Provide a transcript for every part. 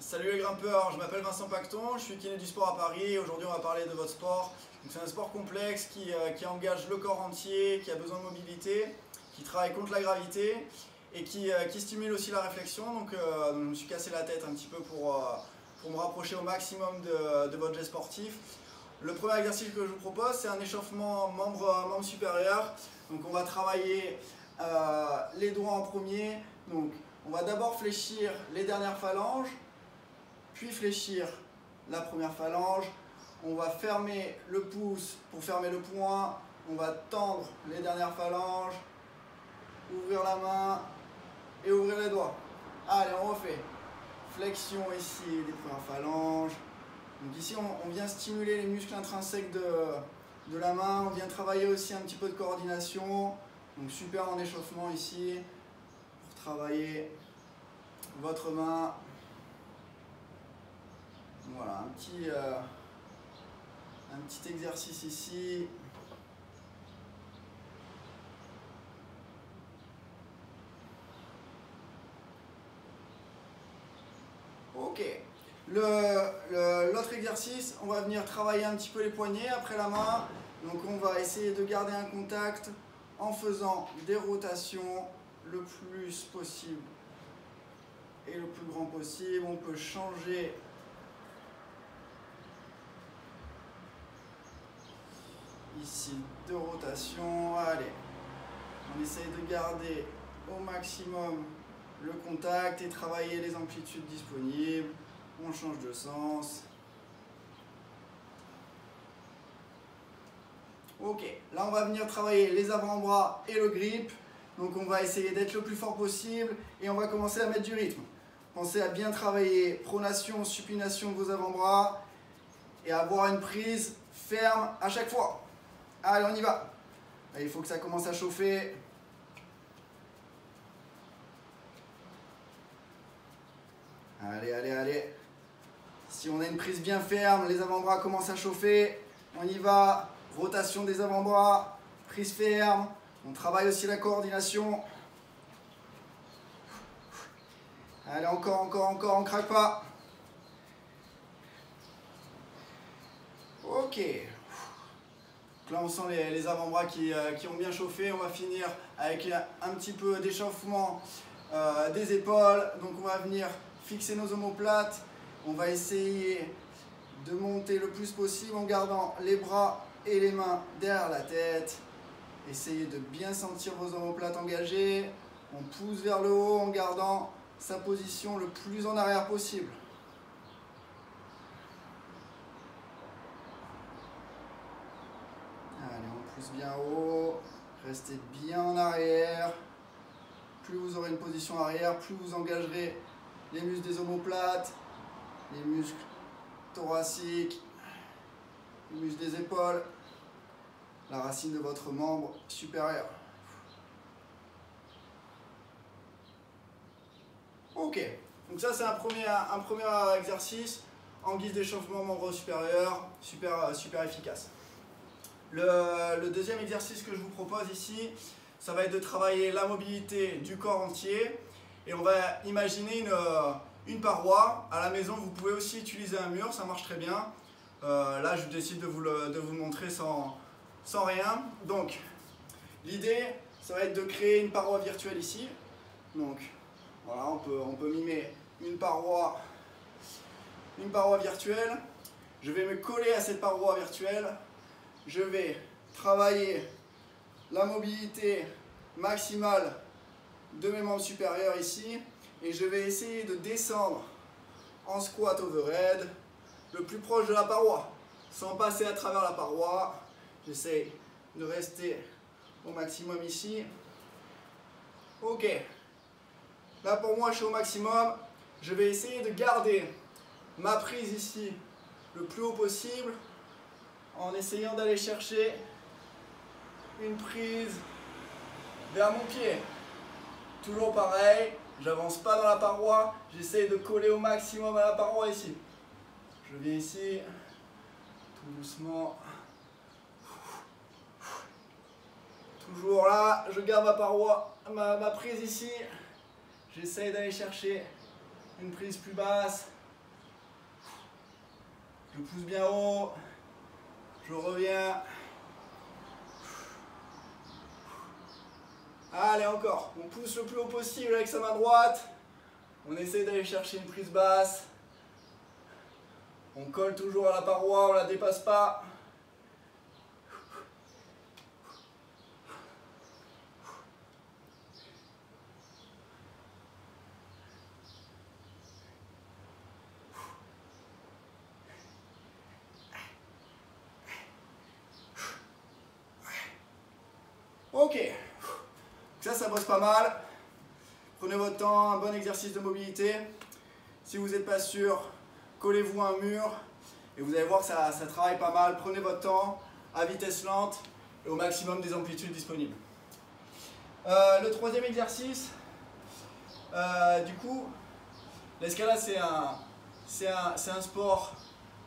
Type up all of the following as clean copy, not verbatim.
Salut les grimpeurs, je m'appelle Vincent Pacton, je suis kiné du sport à Paris et aujourd'hui on va parler de votre sport. C'est un sport complexe qui engage le corps entier, qui a besoin de mobilité, qui travaille contre la gravité et qui stimule aussi la réflexion. Donc je me suis cassé la tête un petit peu pour me rapprocher au maximum de votre geste sportif. Le premier exercice que je vous propose, c'est un échauffement membre supérieur. Donc on va travailler les doigts en premier. Donc on va d'abord fléchir les dernières phalanges, puis fléchir la première phalange. On va fermer le pouce pour fermer le poing. On va tendre les dernières phalanges, ouvrir la main et ouvrir les doigts. Allez, on refait. Flexion ici des premières phalanges. Donc ici, on vient stimuler les muscles intrinsèques de la main. On vient travailler aussi un petit peu de coordination. Donc super en échauffement ici pour travailler votre main. Voilà, un petit exercice ici. Ok. L'autre exercice, on va venir travailler un petit peu les poignets après la main. Donc on va essayer de garder un contact en faisant des rotations le plus possible et le plus grand possible. On peut changer ici de rotation. Allez, on essaye de garder au maximum le contact et travailler les amplitudes disponibles. On change de sens. Ok, là on va venir travailler les avant-bras et le grip. Donc on va essayer d'être le plus fort possible et on va commencer à mettre du rythme. Pensez à bien travailler pronation, supination de vos avant-bras et avoir une prise ferme à chaque fois. Allez, on y va. Là, il faut que ça commence à chauffer. Allez, allez, allez. Si on a une prise bien ferme, les avant-bras commencent à chauffer. On y va. Rotation des avant-bras. Prise ferme. On travaille aussi la coordination. Allez, encore, encore, encore. On ne craque pas. Ok. Là, on sent les avant-bras qui ont bien chauffé. On va finir avec un petit peu d'échauffement des épaules. Donc, on va venir fixer nos omoplates. On va essayer de monter le plus possible en gardant les bras et les mains derrière la tête. Essayez de bien sentir vos omoplates engagées. On pousse vers le haut en gardant sa position le plus en arrière possible. Allez, on pousse bien haut. Restez bien en arrière. Plus vous aurez une position arrière, plus vous engagerez les muscles des omoplates, les muscles thoraciques, les muscles des épaules, la racine de votre membre supérieur. Ok, donc ça c'est un premier exercice en guise d'échauffement membre supérieur, super efficace. Le deuxième exercice que je vous propose ici, ça va être de travailler la mobilité du corps entier. Et on va imaginer une paroi. À la maison, vous pouvez aussi utiliser un mur, ça marche très bien. Là, je décide de vous le montrer sans rien. Donc, l'idée, ça va être de créer une paroi virtuelle ici. Donc, voilà, on peut mimer une paroi virtuelle. Je vais me coller à cette paroi virtuelle. Je vais travailler la mobilité maximale de mes membres supérieurs ici et je vais essayer de descendre en squat overhead le plus proche de la paroi sans passer à travers la paroi. J'essaie de rester au maximum ici. Ok, là pour moi je suis au maximum. Je vais essayer de garder ma prise ici le plus haut possible en essayant d'aller chercher une prise vers mon pied. Toujours pareil, j'avance pas dans la paroi, j'essaie de coller au maximum à la paroi ici. Je viens ici, tout doucement. Toujours là, je garde ma paroi, ma prise ici. J'essaie d'aller chercher une prise plus basse Je pousse bien haut. Je reviens. Allez, encore. On pousse le plus haut possible avec sa main droite. On essaie d'aller chercher une prise basse. On colle toujours à la paroi, on ne la dépasse pas. Ok, ça bosse pas mal. Prenez votre temps, un bon exercice de mobilité. Si vous n'êtes pas sûr, collez-vous à un mur et vous allez voir que ça travaille pas mal. Prenez votre temps à vitesse lente et au maximum des amplitudes disponibles. Le troisième exercice, du coup, l'escalade c'est un sport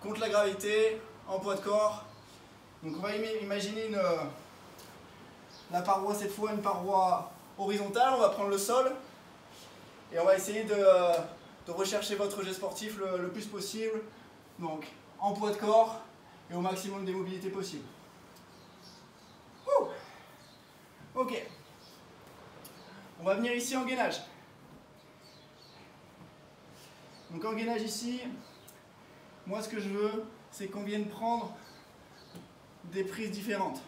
contre la gravité, en poids de corps. Donc on va imaginer la paroi, cette fois une paroi horizontale. On va prendre le sol et on va essayer de rechercher votre geste sportif le plus possible. Donc en poids de corps et au maximum des mobilités possibles. Ok. On va venir ici en gainage. Donc en gainage ici, moi ce que je veux, c'est qu'on vienne prendre des prises différentes.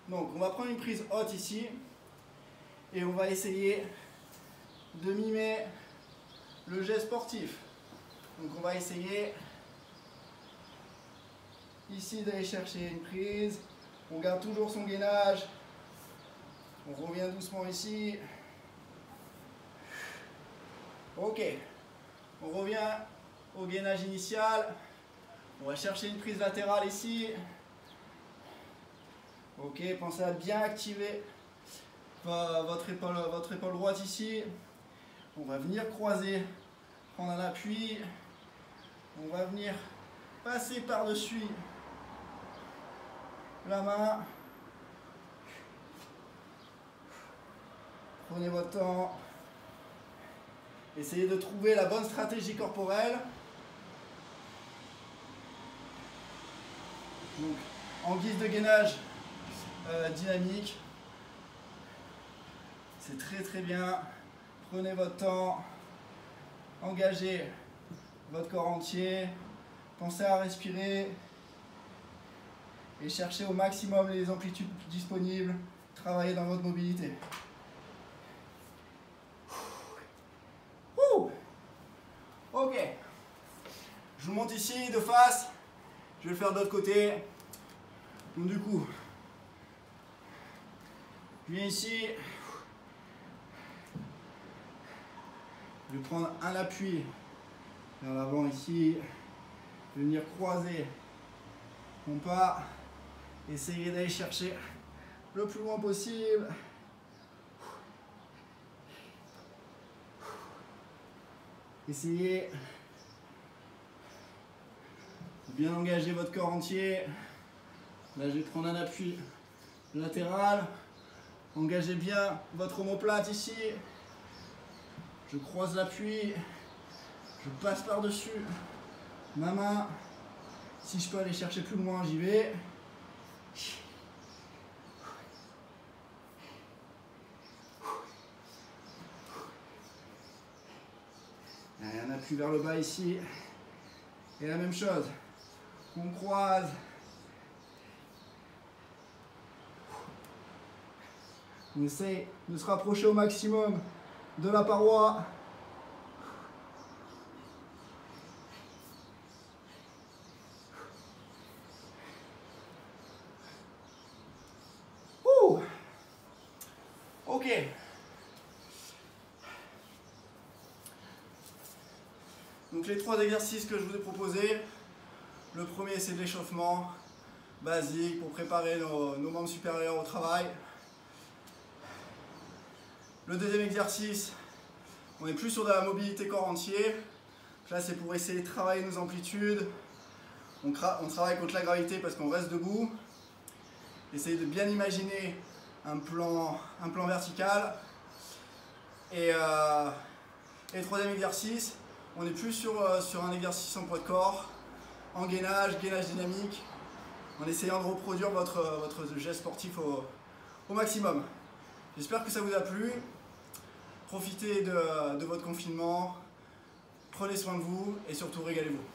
Donc on va prendre une prise haute ici et on va essayer de mimer le geste sportif. Donc on va essayer ici d'aller chercher une prise. On garde toujours son gainage. On revient doucement ici. Ok. On revient au gainage initial. On va chercher une prise latérale ici. Ok, pensez à bien activer votre épaule droite ici. On va venir croiser, prendre un appui. On va venir passer par-dessus la main. Prenez votre temps. Essayez de trouver la bonne stratégie corporelle. Donc, en guise de gainage dynamique. C'est très bien. Prenez votre temps. Engagez votre corps entier. Pensez à respirer. Et cherchez au maximum les amplitudes disponibles. Travaillez dans votre mobilité. Ok. Je vous monte ici de face. Je vais le faire de l'autre côté. Donc du coup, je viens ici. Je vais prendre un appui vers l'avant ici. Je vais venir croiser mon pas. Essayez d'aller chercher le plus loin possible. Essayez de bien engager votre corps entier. Là, je vais prendre un appui latéral. Engagez bien votre omoplate ici. Je croise l'appui. Je passe par-dessus ma main. Si je peux aller chercher plus loin, j'y vais. Allez, un appui vers le bas ici. Et la même chose. On croise. On essaie de se rapprocher au maximum de la paroi. Ok. Donc les trois exercices que je vous ai proposés. Le premier, c'est de l'échauffement basique pour préparer nos membres supérieurs au travail. Le deuxième exercice, on est plus sur de la mobilité corps entier. Là, c'est pour essayer de travailler nos amplitudes. On travaille contre la gravité parce qu'on reste debout. Essayez de bien imaginer un plan vertical. Et le troisième exercice, on est plus sur un exercice en poids de corps. en gainage dynamique, en essayant de reproduire votre geste sportif au maximum. J'espère que ça vous a plu. Profitez de votre confinement, prenez soin de vous et surtout régalez-vous.